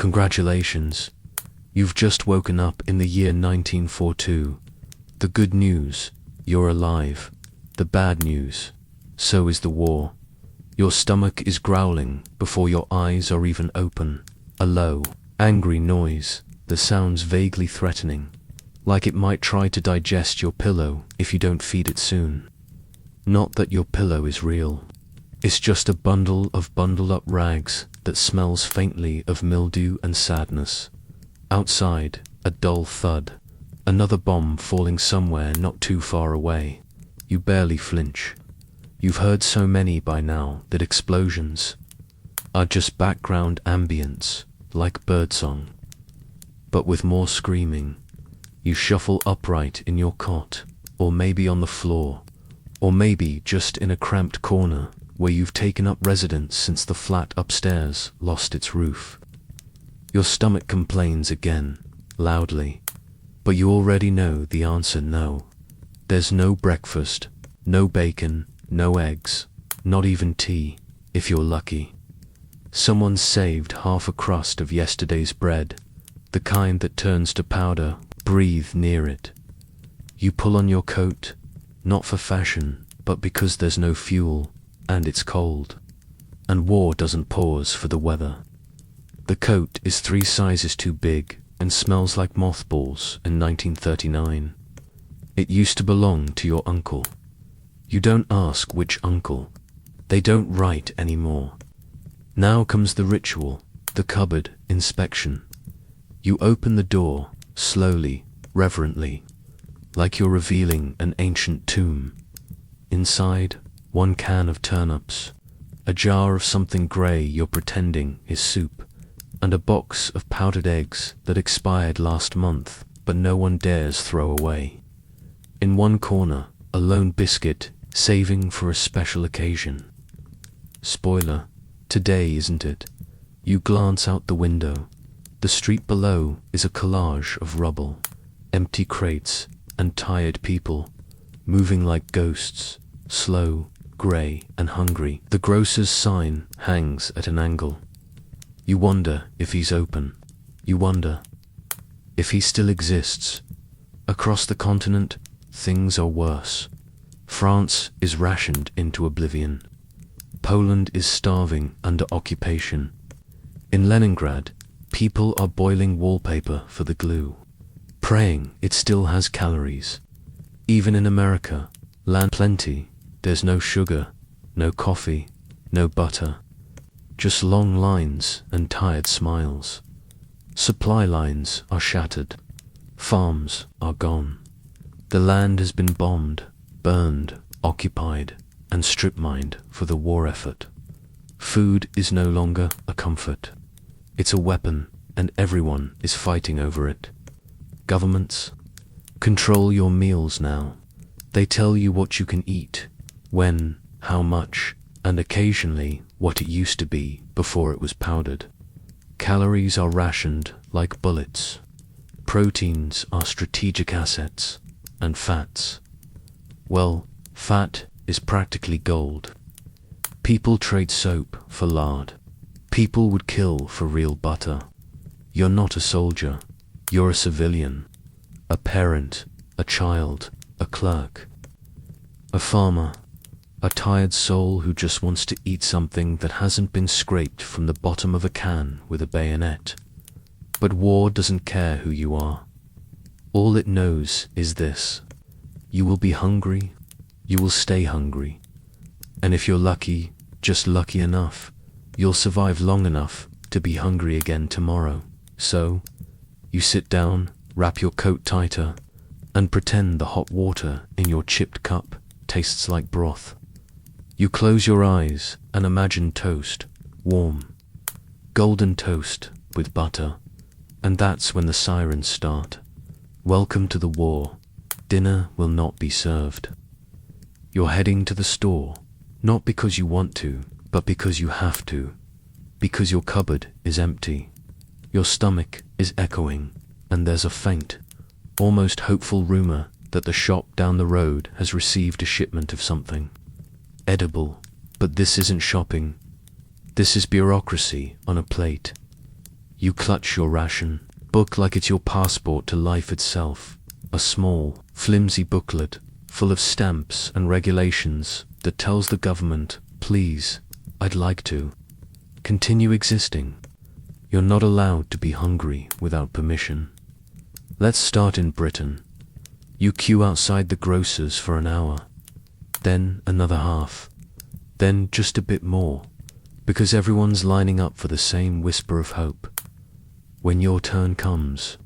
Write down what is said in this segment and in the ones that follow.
Congratulations. You've just woken up in the year 1942. The good news, you're alive. The bad news, so is the war. Your stomach is growling before your eyes are even open. A low, angry noise that sounds vaguely threatening, like it might try to digest your pillow if you don't feed it soon. Not that your pillow is real. It's just a bundle of bundled up rags that smells faintly of mildew and sadness. Outside, a dull thud. Another bomb falling somewhere not too far away. You barely flinch. You've heard so many by now that explosions are just background ambience, like birdsong. But with more screaming, you shuffle upright in your cot, or maybe on the floor, or maybe just in a cramped corner where you've taken up residence since the flat upstairs lost its roof. Your stomach complains again, loudly, but you already know the answer no. There's no breakfast, no bacon, no eggs, not even tea, if you're lucky. Someone's saved half a crust of yesterday's bread, the kind that turns to powder. Breathe near it. You pull on your coat, not for fashion, but because there's no fuel, and it's cold. And war doesn't pause for the weather. The coat is 3 sizes too big and smells like mothballs in 1939. It used to belong to your uncle. You don't ask which uncle. They don't write anymore. Now comes the ritual, the cupboard inspection. You open the door, slowly, reverently, like you're revealing an ancient tomb. Inside, 1 can of turnips, a jar of something grey you're pretending is soup, and a box of powdered eggs that expired last month but no one dares throw away. In one corner, a lone biscuit, saving for a special occasion. Spoiler, today isn't it? You glance out the window. The street below is a collage of rubble, empty crates, and tired people, moving like ghosts, slow, grey and hungry. The grocer's sign hangs at an angle. You wonder if he's open. You wonder if he still exists. Across the continent, things are worse. France is rationed into oblivion. Poland is starving under occupation. In Leningrad, people are boiling wallpaper for the glue, praying it still has calories. Even in America, land plenty, there's no sugar, no coffee, no butter. Just long lines and tired smiles. Supply lines are shattered. Farms are gone. The land has been bombed, burned, occupied, and strip-mined for the war effort. Food is no longer a comfort. It's a weapon, and everyone is fighting over it. Governments control your meals now. They tell you what you can eat, when, how much, and occasionally what it used to be before it was powdered. Calories are rationed like bullets. Proteins are strategic assets, and fats, well, fat is practically gold. People trade soap for lard. People would kill for real butter. You're not a soldier. You're a civilian. A parent, a child, a clerk. A farmer. A tired soul who just wants to eat something that hasn't been scraped from the bottom of a can with a bayonet. But war doesn't care who you are. All it knows is this. You will be hungry. You will stay hungry. And if you're lucky, just lucky enough, you'll survive long enough to be hungry again tomorrow. So, you sit down, wrap your coat tighter, and pretend the hot water in your chipped cup tastes like broth. You close your eyes and imagine toast, warm, golden toast with butter, and that's when the sirens start. Welcome to the war. Dinner will not be served. You're heading to the store, not because you want to, but because you have to, because your cupboard is empty. Your stomach is echoing, and there's a faint, almost hopeful rumor that the shop down the road has received a shipment of something edible. But this isn't shopping. This is bureaucracy on a plate. You clutch your ration book like it's your passport to life itself, a small, flimsy booklet full of stamps and regulations that tells the government, please, I'd like to continue existing. You're not allowed to be hungry without permission. Let's start in Britain. You queue outside the grocer's for an hour, then another half, then just a bit more, because everyone's lining up for the same whisper of hope. When your turn comes,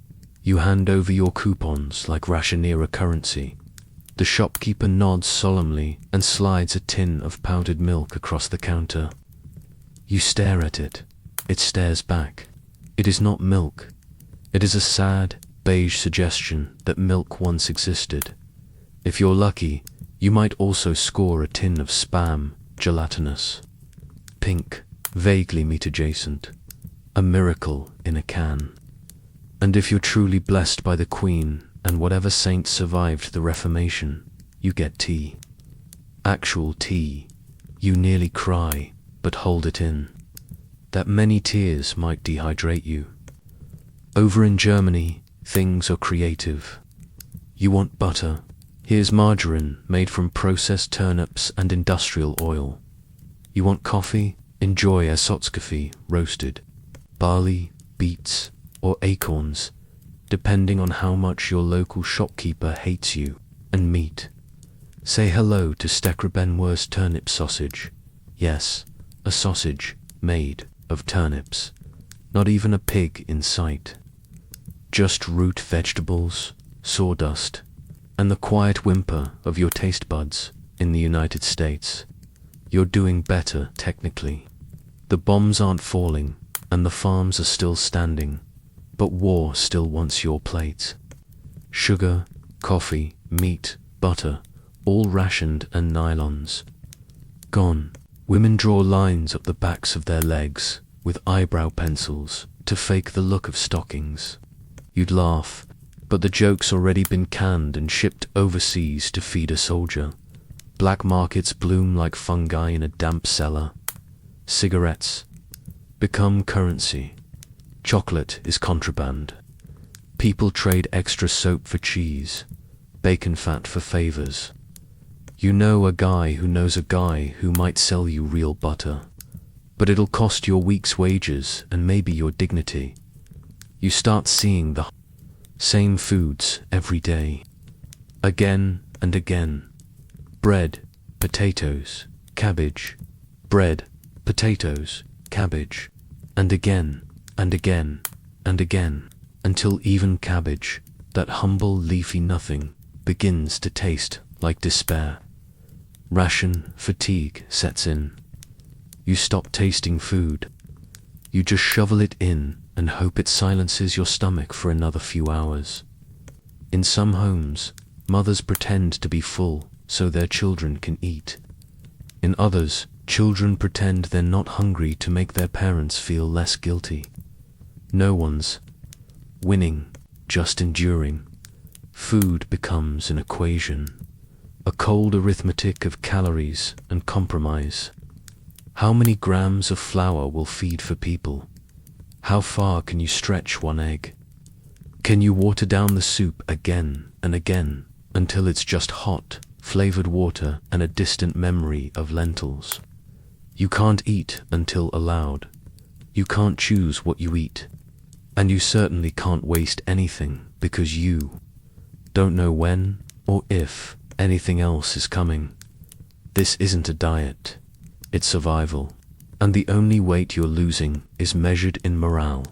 you hand over your coupons like rationeer currency. The shopkeeper nods solemnly and slides a tin of powdered milk across the counter. You stare at it. It stares back. It is not milk. It is a sad, beige suggestion that milk once existed. If you're lucky, you might also score a tin of spam, gelatinous, pink, vaguely meat adjacent, a miracle in a can. And if you're truly blessed by the Queen and whatever saint survived the Reformation, you get tea. Actual tea. You nearly cry, but hold it in. That many tears might dehydrate you. Over in Germany, things are creative. You want butter? Here's margarine made from processed turnips and industrial oil. You want coffee? Enjoy Ersatzkaffee roasted. Barley, beets, or acorns, depending on how much your local shopkeeper hates you. And meat. Say hello to Steckerbenwurst turnip sausage. Yes, a sausage made of turnips. Not even a pig in sight. Just root vegetables, sawdust, and the quiet whimper of your taste buds in the United States. You're doing better, technically. The bombs aren't falling, and the farms are still standing, but war still wants your plate. Sugar, coffee, meat, butter, all rationed and nylons. Gone. Women draw lines up the backs of their legs with eyebrow pencils to fake the look of stockings. You'd laugh, but the joke's already been canned and shipped overseas to feed a soldier. Black markets bloom like fungi in a damp cellar. Cigarettes become currency. Chocolate is contraband. People trade extra soap for cheese, bacon fat for favors. You know a guy who knows a guy who might sell you real butter, but it'll cost your week's wages and maybe your dignity. You start seeing the same foods every day, again and again. Bread, potatoes, cabbage. Bread, potatoes, cabbage. And again, and again, and again, until even cabbage, that humble leafy nothing, begins to taste like despair. Ration fatigue sets in. You stop tasting food. You just shovel it in and hope it silences your stomach for another few hours. In some homes, mothers pretend to be full so their children can eat. In others, children pretend they're not hungry to make their parents feel less guilty. No one's winning, just enduring. Food becomes an equation, a cold arithmetic of calories and compromise. How many grams of flour will feed for people? How far can you stretch one egg? Can you water down the soup again and again until it's just hot, flavored water and a distant memory of lentils? You can't eat until allowed. You can't choose what you eat. And you certainly can't waste anything because you don't know when or if anything else is coming. This isn't a diet. It's survival. And the only weight you're losing is measured in morale.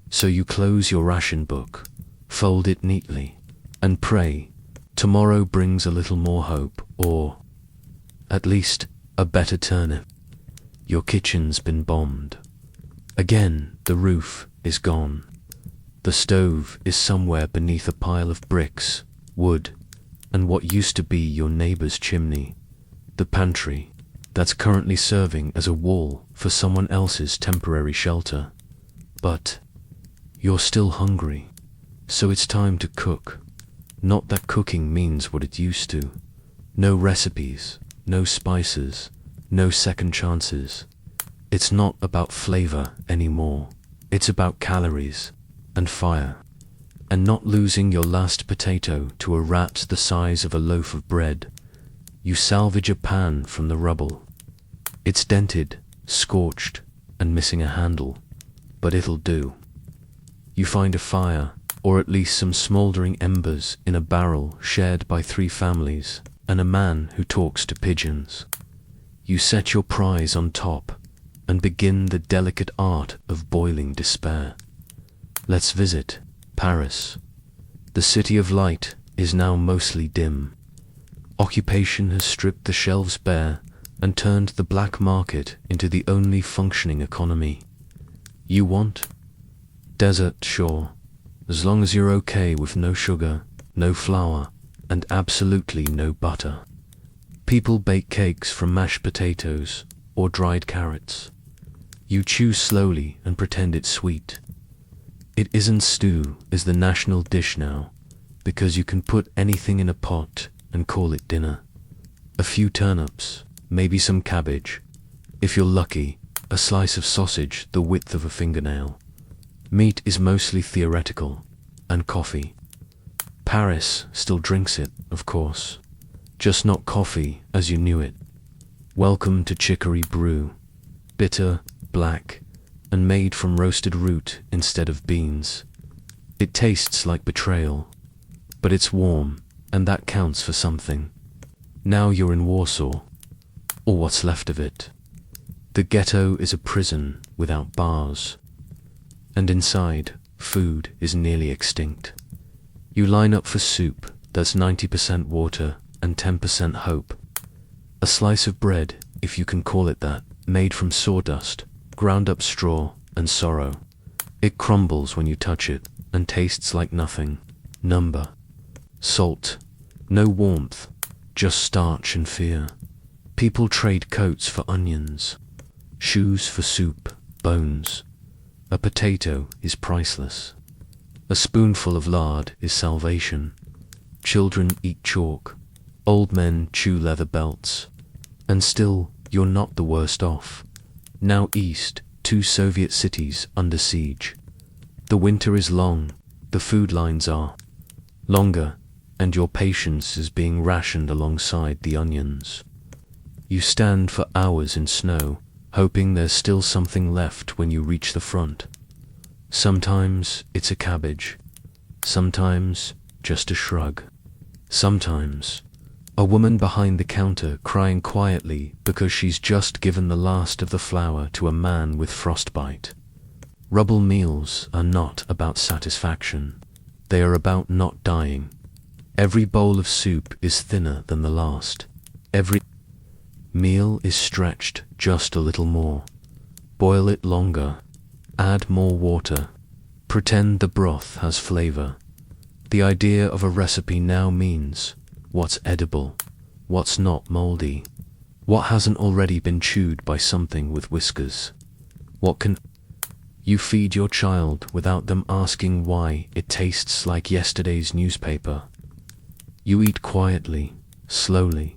So you close your ration book, fold it neatly, and pray tomorrow brings a little more hope, or at least a better turnip. Your kitchen's been bombed. Again, the roof is gone. The stove is somewhere beneath a pile of bricks, wood, and what used to be your neighbor's chimney. The pantry, that's currently serving as a wall for someone else's temporary shelter. But you're still hungry, so it's time to cook. Not that cooking means what it used to. No recipes, no spices, no second chances. It's not about flavor anymore. It's about calories and fire, and not losing your last potato to a rat the size of a loaf of bread. You salvage a pan from the rubble. It's dented, scorched, and missing a handle, but it'll do. You find a fire, or at least some smouldering embers in a barrel shared by 3 families, and a man who talks to pigeons. You set your prize on top, and begin the delicate art of boiling despair. Let's visit Paris. The city of light is now mostly dim. Occupation has stripped the shelves bare and turned the black market into the only functioning economy. You want? Desert, sure, as long as you're okay with no sugar, no flour, and absolutely no butter. People bake cakes from mashed potatoes or dried carrots. You chew slowly and pretend it's sweet. It isn't stew is the national dish now, because you can put anything in a pot and call it dinner. A few turnips, maybe some cabbage. If you're lucky, a slice of sausage the width of a fingernail. Meat is mostly theoretical, and coffee. Paris still drinks it, of course, just not coffee as you knew it. Welcome to chicory brew, bitter, black, and made from roasted root instead of beans. It tastes like betrayal, but it's warm, and that counts for something. Now you're in Warsaw, or what's left of it. The ghetto is a prison without bars, and inside, food is nearly extinct. You line up for soup that's 90% water and 10% hope. A slice of bread, if you can call it that, made from sawdust, ground up straw, and sorrow. It crumbles when you touch it, and tastes like nothing. Number. Salt. No warmth, just starch and fear. People trade coats for onions, shoes for soup, bones. A potato is priceless. A spoonful of lard is salvation. Children eat chalk. Old men chew leather belts. And still, you're not the worst off. Now east, 2 Soviet cities under siege. The winter is long, the food lines are longer, and your patience is being rationed alongside the onions. You stand for hours in snow, hoping there's still something left when you reach the front. Sometimes it's a cabbage, sometimes just a shrug, sometimes a woman behind the counter crying quietly because she's just given the last of the flour to a man with frostbite. Rubble meals are not about satisfaction, they are about not dying. Every bowl of soup is thinner than the last. Every meal is stretched just a little more. Boil it longer. Add more water. Pretend the broth has flavor. The idea of a recipe now means what's edible, what's not moldy, what hasn't already been chewed by something with whiskers. What can you feed your child without them asking why it tastes like yesterday's newspaper? You eat quietly, slowly,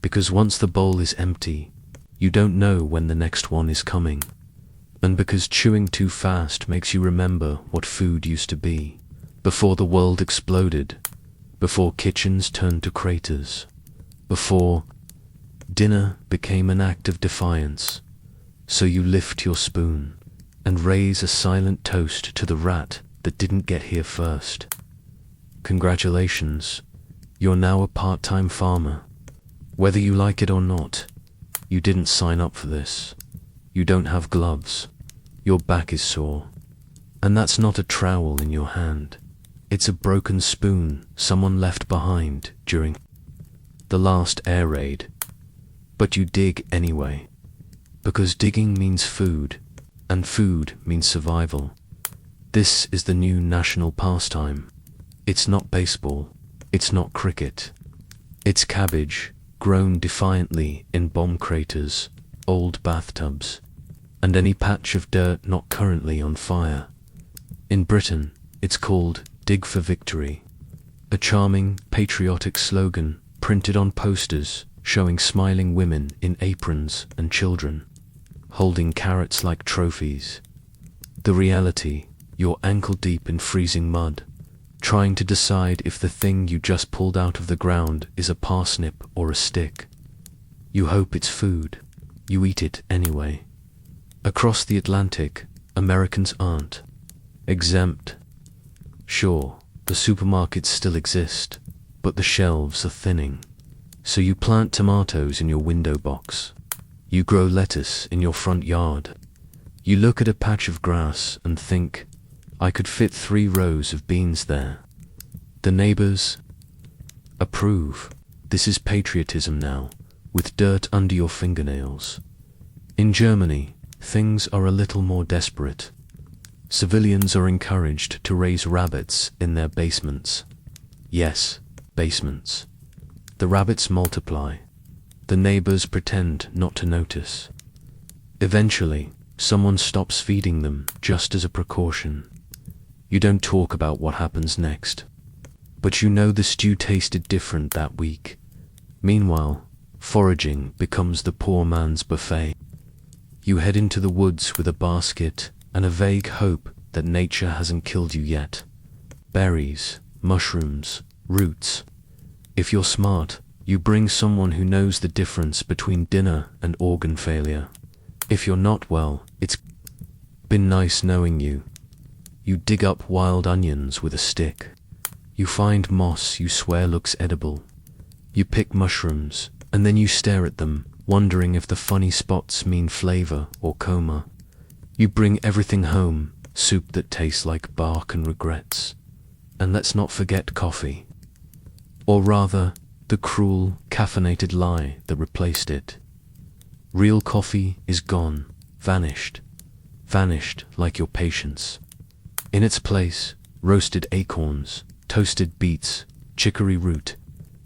because once the bowl is empty, you don't know when the next one is coming. And because chewing too fast makes you remember what food used to be, before the world exploded, before kitchens turned to craters, before dinner became an act of defiance. So you lift your spoon and raise a silent toast to the rat that didn't get here first. Congratulations, you're now a part-time farmer. Whether you like it or not, you didn't sign up for this. You don't have gloves. Your back is sore. And that's not a trowel in your hand. It's a broken spoon someone left behind during the last air raid. But you dig anyway. Because digging means food, and food means survival. This is the new national pastime. It's not baseball. It's not cricket. It's cabbage, grown defiantly in bomb craters, old bathtubs, and any patch of dirt not currently on fire. In Britain, it's called Dig for Victory, a charming, patriotic slogan printed on posters showing smiling women in aprons and children, holding carrots like trophies. The reality, you're ankle deep in freezing mud, trying to decide if the thing you just pulled out of the ground is a parsnip or a stick. You hope it's food. You eat it anyway. Across the Atlantic, Americans aren't exempt. Sure, the supermarkets still exist, but the shelves are thinning. So you plant tomatoes in your window box. You grow lettuce in your front yard. You look at a patch of grass and think, I could fit 3 rows of beans there. The neighbors approve. This is patriotism now, with dirt under your fingernails. In Germany, things are a little more desperate. Civilians are encouraged to raise rabbits in their basements. Yes, basements. The rabbits multiply. The neighbors pretend not to notice. Eventually, someone stops feeding them just as a precaution. You don't talk about what happens next. But you know the stew tasted different that week. Meanwhile, foraging becomes the poor man's buffet. You head into the woods with a basket and a vague hope that nature hasn't killed you yet. Berries, mushrooms, roots. If you're smart, you bring someone who knows the difference between dinner and organ failure. If you're not, well, it's been nice knowing you. You dig up wild onions with a stick. You find moss you swear looks edible. You pick mushrooms, and then you stare at them, wondering if the funny spots mean flavor or coma. You bring everything home, soup that tastes like bark and regrets. And let's not forget coffee. Or rather, the cruel, caffeinated lie that replaced it. Real coffee is gone, vanished. Vanished like your patience. In its place, roasted acorns, toasted beets, chicory root.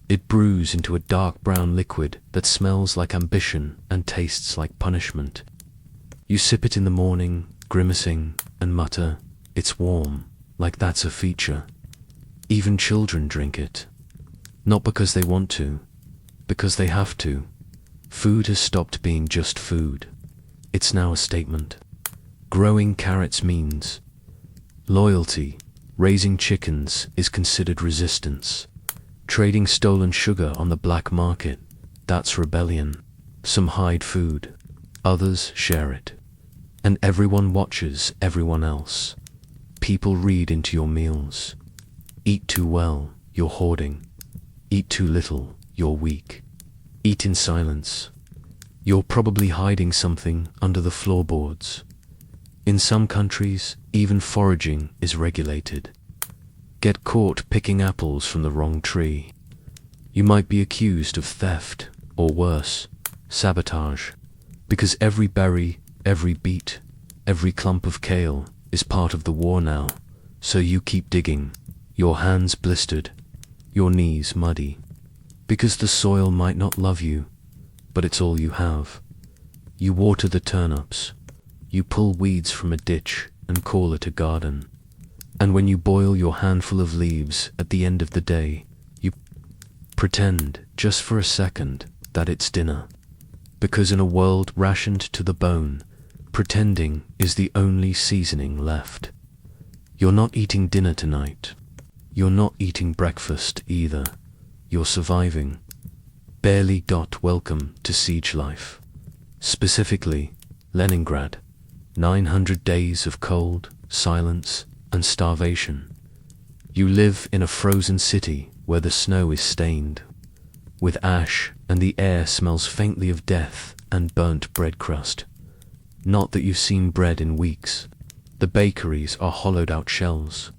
It brews into a dark brown liquid that smells like ambition and tastes like punishment. You sip it in the morning, grimacing, and mutter, it's warm, like that's a feature. Even children drink it. Not because they want to, because they have to. Food has stopped being just food. It's now a statement. Growing carrots means loyalty. Raising chickens is considered resistance. Trading stolen sugar on the black market, that's rebellion. Some hide food, others share it. And everyone watches everyone else. People read into your meals. Eat too well, you're hoarding. Eat too little, you're weak. Eat in silence. You're probably hiding something under the floorboards. In some countries, even foraging is regulated. Get caught picking apples from the wrong tree. You might be accused of theft, or worse, sabotage, because every berry, every beet, every clump of kale is part of the war now, so you keep digging, your hands blistered, your knees muddy, because the soil might not love you, but it's all you have. You water the turnips. You pull weeds from a ditch and call it a garden. And when you boil your handful of leaves at the end of the day, you pretend, just for a second, that it's dinner. Because in a world rationed to the bone, pretending is the only seasoning left. You're not eating dinner tonight. You're not eating breakfast either. You're surviving. Barely. Welcome to siege life. Specifically, Leningrad. 900 days of cold, silence, and starvation. You live in a frozen city where the snow is stained with ash and the air smells faintly of death and burnt bread crust. Not that you've seen bread in weeks. The bakeries are hollowed out shells.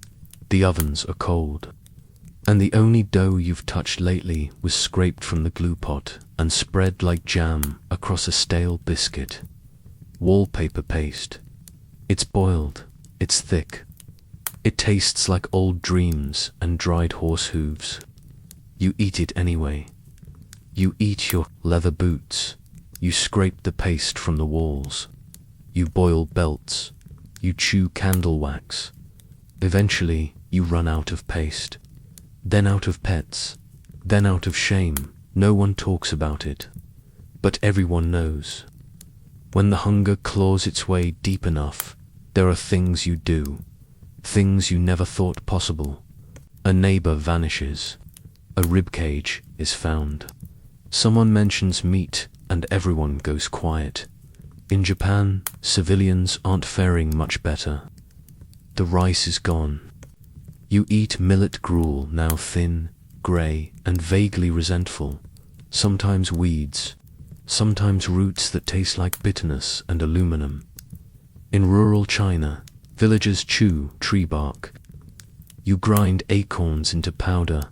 The ovens are cold. And the only dough you've touched lately was scraped from the glue pot and spread like jam across a stale biscuit. Wallpaper paste. It's boiled. It's thick. It tastes like old dreams and dried horse hooves. You eat it anyway. You eat your leather boots. You scrape the paste from the walls. You boil belts. You chew candle wax. Eventually, you run out of paste. Then out of pets. Then out of shame. No one talks about it. But everyone knows. When the hunger claws its way deep enough, There are things you do, things you never thought possible. A neighbor vanishes. A ribcage is found. Someone mentions meat and everyone goes quiet. In Japan, civilians aren't faring much better. The rice is gone. You eat millet gruel, now thin, grey, and vaguely resentful. Sometimes weeds, sometimes roots that taste like bitterness and aluminum. In rural China, villagers chew tree bark. You grind acorns into powder,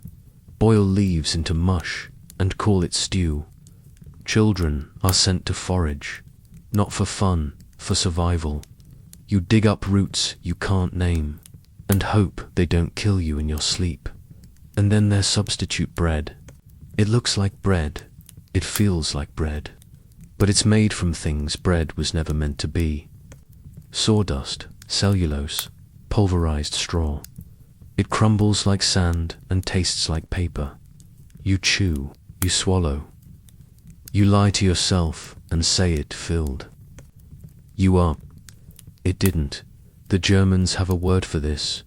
boil leaves into mush, and call it stew. Children are sent to forage, not for fun, for survival. You dig up roots you can't name, and hope they don't kill you in your sleep. And then there's substitute bread. It looks like bread, it feels like bread, but it's made from things bread was never meant to be. Sawdust, cellulose, pulverized straw. It crumbles like sand and tastes like paper. You chew, you swallow. You lie to yourself and say it filled you up. It didn't. The Germans have a word for this.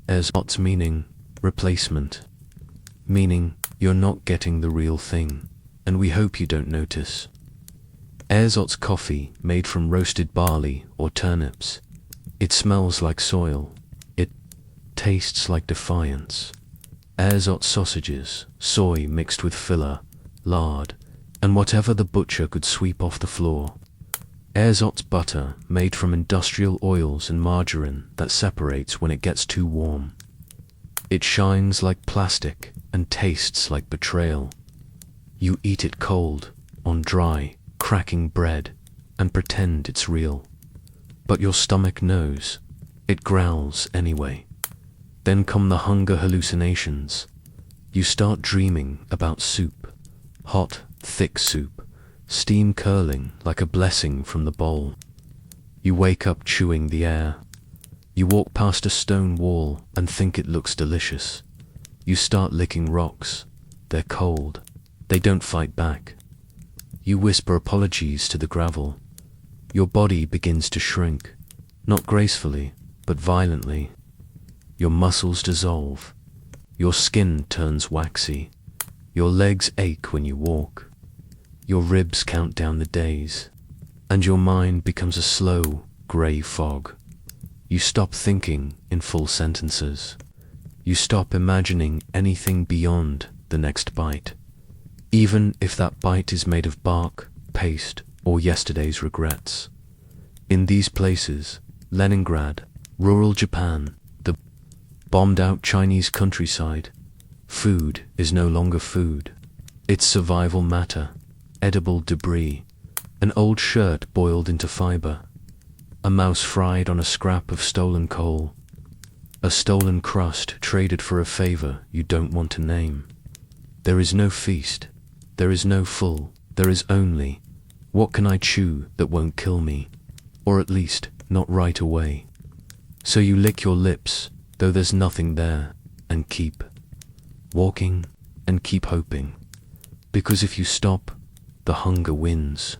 Ersatz, meaning replacement. Meaning you're not getting the real thing, and we hope you don't notice. Ersatz coffee made from roasted barley or turnips. It smells like soil. It tastes like defiance. Ersatz sausages, soy mixed with filler, lard, and whatever the butcher could sweep off the floor. Ersatz butter made from industrial oils and margarine that separates when it gets too warm. It shines like plastic and tastes like betrayal. You eat it cold, on dry, cracking bread, and pretend it's real. But your stomach knows. It growls anyway. Then come the hunger hallucinations. You start dreaming about soup, hot, thick soup, steam curling like a blessing from the bowl. You wake up chewing the air. You walk past a stone wall and think it looks delicious. You start licking rocks. They're cold. They don't fight back. You whisper apologies to the gravel. Your body begins to shrink, not gracefully, but violently. Your muscles dissolve. Your skin turns waxy. Your legs ache when you walk. Your ribs count down the days, and your mind becomes a slow, grey fog. You stop thinking in full sentences. You stop imagining anything beyond the next bite, even if that bite is made of bark, paste, or yesterday's regrets. In these places, Leningrad, rural Japan, the bombed-out Chinese countryside, food is no longer food. It's survival matter, edible debris, an old shirt boiled into fiber, a mouse fried on a scrap of stolen coal, a stolen crust traded for a favor you don't want to name. There is no feast, there is no full, there is only, what can I chew that won't kill me, or at least not right away? So you lick your lips, though there's nothing there, and keep walking and keep hoping, because if you stop, the hunger wins,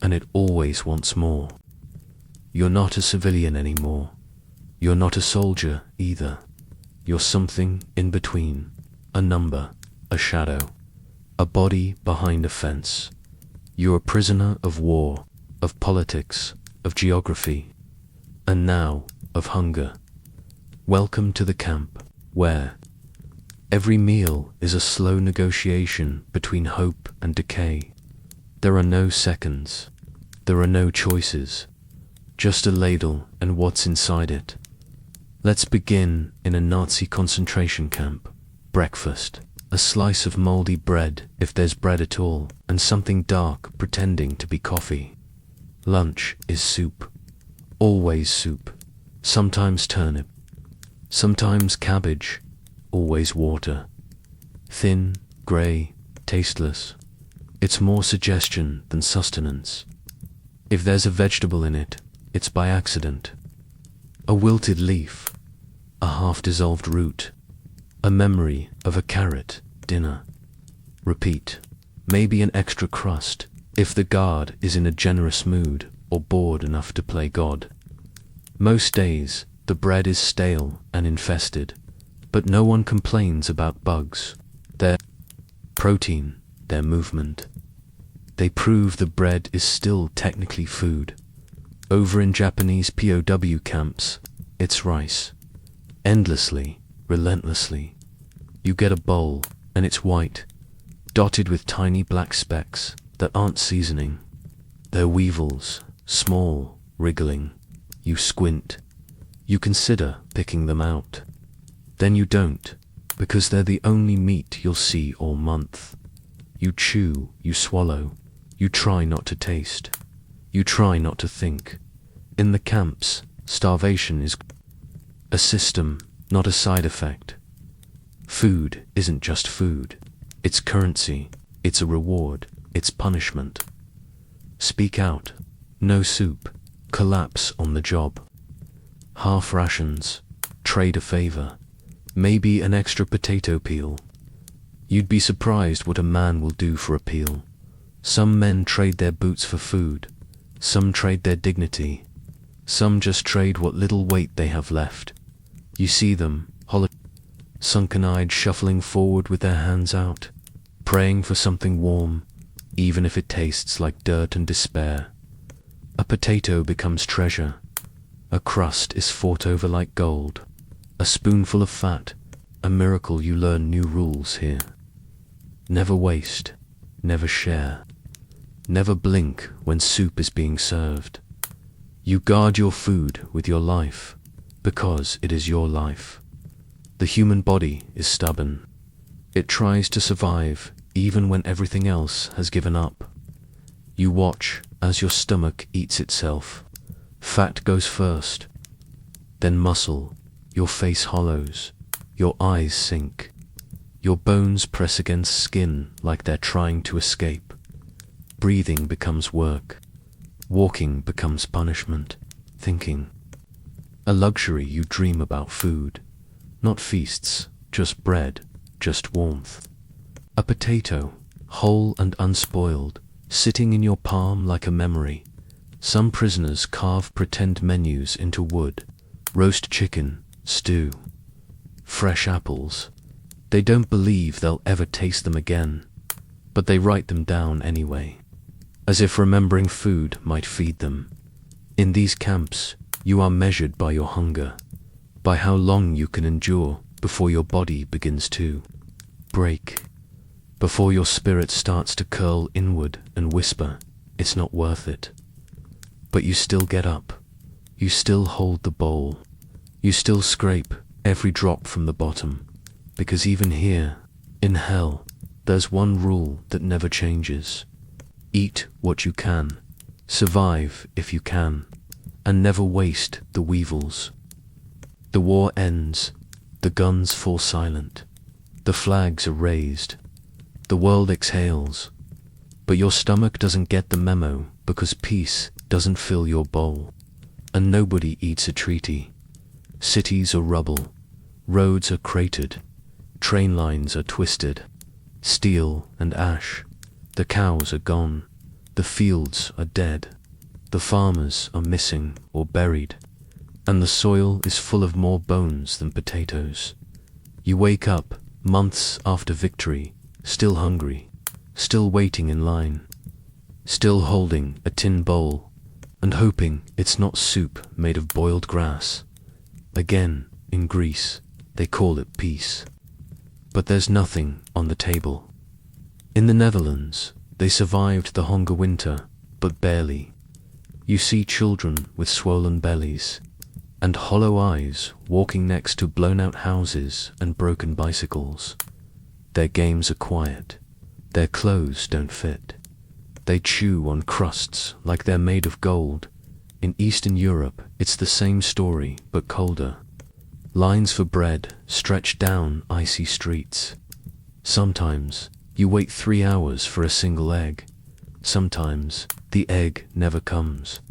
and it always wants more. You're not a civilian anymore. You're not a soldier either. You're something in between, a number, a shadow, a body behind a fence. You're a prisoner of war, of politics, of geography, and now of hunger. Welcome to the camp, where every meal is a slow negotiation between hope and decay. There are no seconds. There are no choices. Just a ladle and what's inside it. Let's begin in a Nazi concentration camp. Breakfast. A slice of moldy bread, if there's bread at all, and something dark pretending to be coffee. Lunch is soup. Always soup. Sometimes turnip. Sometimes cabbage. Always water. Thin, grey, tasteless. It's more suggestion than sustenance. If there's a vegetable in it, it's by accident. A wilted leaf, a half-dissolved root, a memory of a carrot dinner. Repeat. Maybe an extra crust, if the guard is in a generous mood or bored enough to play God. Most days, the bread is stale and infested, but no one complains about bugs, their protein, their movement. They prove the bread is still technically food. Over in Japanese POW camps, it's rice. Endlessly, relentlessly. You get a bowl, and it's white, dotted with tiny black specks that aren't seasoning. They're weevils, small, wriggling. You squint. You consider picking them out. Then you don't, because they're the only meat you'll see all month. You chew, you swallow, you try not to taste. You try not to think. In the camps, starvation is a system, not a side effect. Food isn't just food. It's currency, it's a reward, it's punishment. Speak out. No soup. Collapse on the job. Half rations. Trade a favor. Maybe an extra potato peel. You'd be surprised what a man will do for a peel. Some men trade their boots for food. Some trade their dignity. Some just trade what little weight they have left. You see them, sunken-eyed, shuffling forward with their hands out, praying for something warm, even if it tastes like dirt and despair. A potato becomes treasure. A crust is fought over like gold. A spoonful of fat, a miracle. You learn new rules here. Never waste, never share. Never blink when soup is being served. You guard your food with your life, because it is your life. The human body is stubborn. It tries to survive even when everything else has given up. You watch as your stomach eats itself. Fat goes first, then muscle. Your face hollows, your eyes sink. Your bones press against skin like they're trying to escape. Breathing becomes work. Walking becomes punishment. Thinking, a luxury. You dream about food. Not feasts, just bread, just warmth. A potato, whole and unspoiled, sitting in your palm like a memory. Some prisoners carve pretend menus into wood. Roast chicken, stew, fresh apples. They don't believe they'll ever taste them again, but they write them down anyway, as if remembering food might feed them. In these camps, you are measured by your hunger, by how long you can endure before your body begins to break, before your spirit starts to curl inward and whisper, it's not worth it. But you still get up. You still hold the bowl. You still scrape every drop from the bottom, because even here, in hell, there's one rule that never changes. Eat what you can, survive if you can, and never waste the weevils. The war ends, the guns fall silent, the flags are raised, the world exhales, but your stomach doesn't get the memo because peace doesn't fill your bowl, and nobody eats a treaty. Cities are rubble, roads are cratered, train lines are twisted, steel and ash. The cows are gone, the fields are dead, the farmers are missing or buried, and the soil is full of more bones than potatoes. You wake up months after victory, still hungry, still waiting in line, still holding a tin bowl, and hoping it's not soup made of boiled grass. Again, in Greece, they call it peace. But there's nothing on the table. In the Netherlands, they survived the hunger winter, but barely. You see children with swollen bellies and hollow eyes walking next to blown-out houses and broken bicycles. Their games are quiet. Their clothes don't fit. They chew on crusts like they're made of gold. In Eastern Europe, it's the same story, but colder. Lines for bread stretch down icy streets. Sometimes you wait 3 hours for a single egg. Sometimes the egg never comes.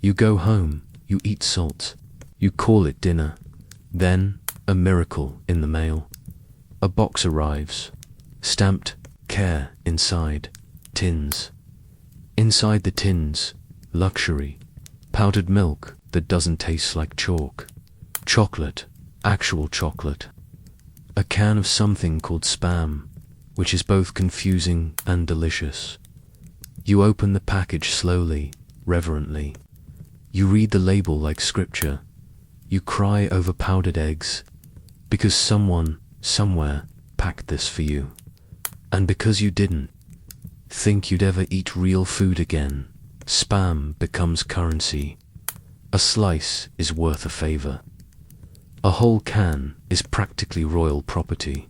You go home, you eat salt, you call it dinner. Then, a miracle in the mail. A box arrives, stamped care inside, tins. Inside the tins, luxury, powdered milk that doesn't taste like chalk. Chocolate, actual chocolate. A can of something called Spam, which is both confusing and delicious. You open the package slowly, reverently. You read the label like scripture. You cry over powdered eggs, because someone, somewhere, packed this for you. And because you didn't think you'd ever eat real food again, Spam becomes currency. A slice is worth a favor. A whole can is practically royal property.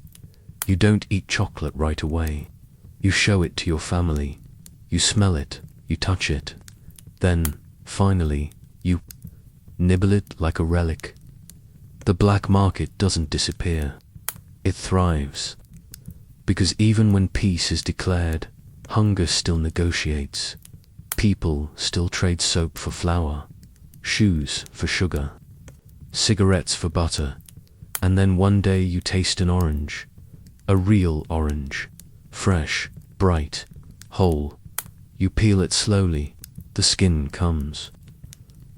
You don't eat chocolate right away. You show it to your family. You smell it, you touch it. Then, finally, you nibble it like a relic. The black market doesn't disappear. It thrives. Because even when peace is declared, hunger still negotiates. People still trade soap for flour, shoes for sugar, cigarettes for butter. And then one day you taste an orange. A real orange. Fresh, bright, whole. You peel it slowly. The skin comes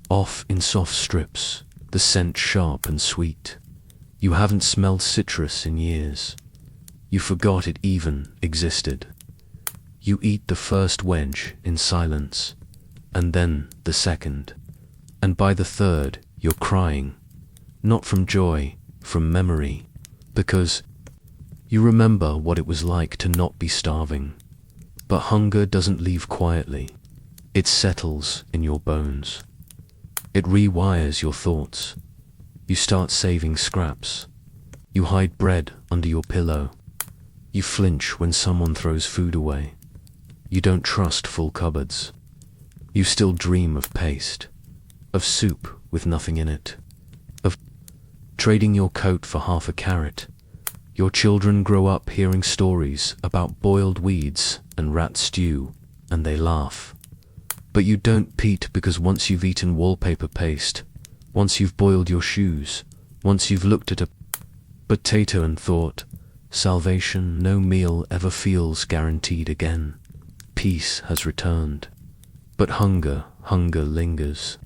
off in soft strips, the scent sharp and sweet. You haven't smelled citrus in years. You forgot it even existed. You eat the first wedge in silence, and then the second. And by the third, you're crying. Not from joy, from memory. Because you remember what it was like to not be starving. But hunger doesn't leave quietly. It settles in your bones. It rewires your thoughts. You start saving scraps. You hide bread under your pillow. You flinch when someone throws food away. You don't trust full cupboards. You still dream of paste, of soup with nothing in it, of trading your coat for half a carrot. Your children grow up hearing stories about boiled weeds and rat stew, and they laugh. But you don't peat, because once you've eaten wallpaper paste, once you've boiled your shoes, once you've looked at a potato and thought, salvation, no meal ever feels guaranteed again. Peace has returned. But hunger lingers.